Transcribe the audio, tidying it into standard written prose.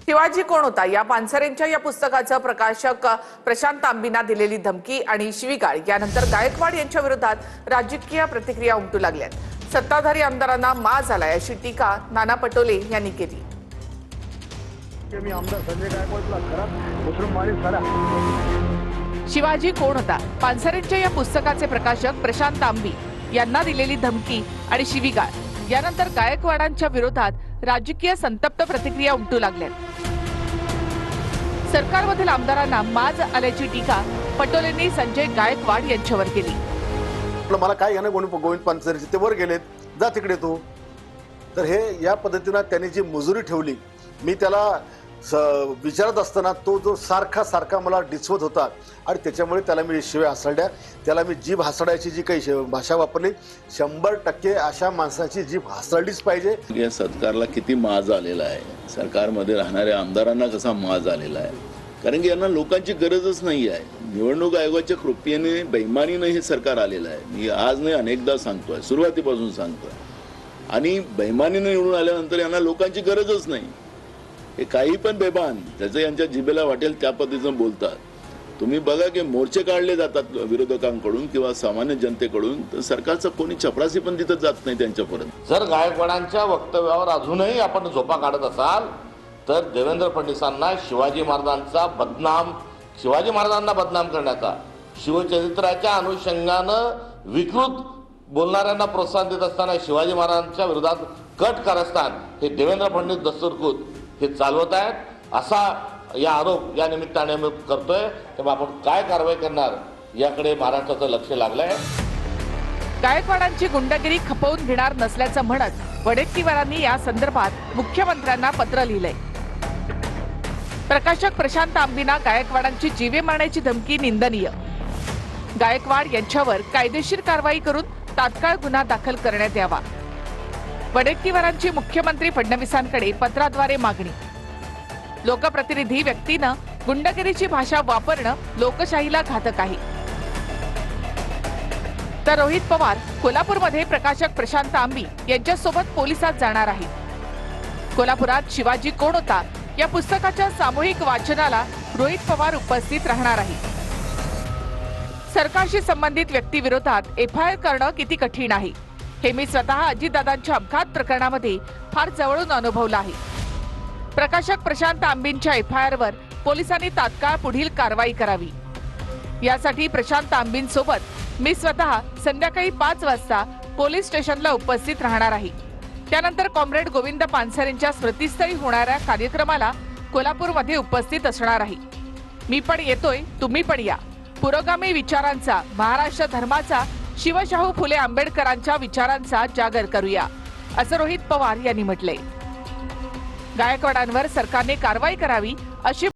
शिवाजी कोण होता या पानसरेंच्या या पुस्तकाचं प्रकाशक प्रशांत तांबींना दिलेली धमकी आणि शिवीगाळ यानंतर गायकवाड यांच्या विरोधात राजकीय प्रतिक्रिया उमटू लागल्यात। सत्ताधारी आमदारांना माज आलाय अशी टीका नाना पटोले यांनी केली। शिवाजी कोण होता पानसरेंच्या या पुस्तकाचे प्रकाशक प्रशांत तांबी यांना दिलेली धमकी आणि शिवीगाळ यानंतर गायकवाडांच्या विरोधात राजकीय संतप्त प्रतिक्रिया उमटू लागल्यात। सरकारमधील आमदारांना माज आल्याची टीका पटोलेंनी संजय गायकवाड यांच्यावर केली। मला काय याने गोविंद पानसरेंचे ते वर गेलेत, जा तिकडे तू। तर हे या पद्धतीने त्यांनी जी मजुरी ठेवली, मी त्याला विचारत असताना तो जो सारखा मला डिसवत होता आणि त्याच्यामुळे त्याला मी शिव्या हासड्या, त्याला मी जीभ हासडायची जी काही भाषा वापरली, 100% अशा माणसाची जीभ हासडलीच पाहिजे। या सरकारला किती माज आलेला आहे, सरकारमध्ये राहणाऱ्या आमदारांना कसा माज आलेला आहे, कारण की यांना लोकांची गरजच नाही आहे। निवडणूक आयोगाच्या कृपेने बेईमानीने हे सरकार आलेलं आहे। मी आज नाही अनेकदा सांगतोय, सुरुवातीपासून सांगतोय, आणि बेईमानीने निवडून आल्यानंतर यांना लोकांची गरजच नाही। हे काही पण बेबान त्याचं यांच्या जिभेला वाटेल त्या पद्धतीनं बोलतात। तुम्ही बघा की मोर्चे काढले जातात विरोधकांकडून किंवा सामान्य जनतेकडून, तर सरकारचा कोणी चपरासी पण तिथं जात नाही त्यांच्यापर्यंत। जर गायकवाडांच्या वक्तव्यावर अजूनही आपण झोपा काढत असाल तर देवेंद्र फडणवीसांना शिवाजी महाराजांना बदनाम करण्याचा, शिवचरित्राच्या अनुषंगानं विकृत बोलणाऱ्यांना प्रोत्साहन देत असताना शिवाजी महाराजांच्या विरोधात कट कारस्थान हे देवेंद्र फडणवीस दस्तूरखुद हे चालवत आहेत असा या आरोप या निमित्ताने मी करतोय। तेव्हा आपण काय कारवाई करणार याकडे महाराष्ट्राचं लक्ष लागलंय। गायकवाडांची गुंडगिरी खपवून घेणार नसल्याचं म्हणत वडेट्टीवारांनी या संदर्भात मुख्यमंत्र्यांना पत्र लिहिलंय। प्रकाशक प्रशांत तांबींना गायकवाडांची जीवे मारण्याची धमकी निंदनीय, गायकवाड यांच्यावर कायदेशीर कारवाई करून तात्काळ गुन्हा दाखल करण्यात यावा। वडेट्टीवारांची मुख्यमंत्री फडणवीसांकडे पत्राद्वारे मागणी। लोकप्रतिनिधी व्यक्तीनं गुंडगिरीची भाषा वापरणं लोकशाहीला घातक आहे। तर रोहित पवार कोल्हापूरमध्ये प्रकाशक प्रशांत तांबी यांच्यासोबत पोलिसात जाणार आहेत। कोल्हापुरात शिवाजी कोण होता या पुस्तकाच्या सामूहिक वाचनाला रोहित पवार उपस्थित राहणार आहेत। सरकारशी संबंधित व्यक्तीविरोधात एफआयआर करणं किती कठीण आहे हे मी स्वतः अजितदादांच्या अपघात प्रकरणामध्ये फार जवळून अनुभवलं आहे। प्रकाशक प्रशांत तांबींच्या एफआयआरवर पोलिसांनी तात्काळ पुढील कारवाई करावी, यासाठी प्रशांत तांबींसोबत मी स्वतः संध्याकाळी 5 वाजता पोलीस स्टेशनला उपस्थित राहणार आहे। त्यानंतर कॉम्रेड गोविंद पानसरेंच्या स्मृतीस्थळी होणाऱ्या कार्यक्रमाला कोल्हापूरमध्ये उपस्थित असणार आहे। मी पण येतोय, तुम्ही पण या। पुरोगामी विचारांचा, महाराष्ट्र धर्माचा, शिवशाहू फुले आंबेडकरांच्या विचारांचा जागर करूया, असं रोहित पवार यांनी म्हटलंय। गायकवाडांवर सरकारने कारवाई करावी अशी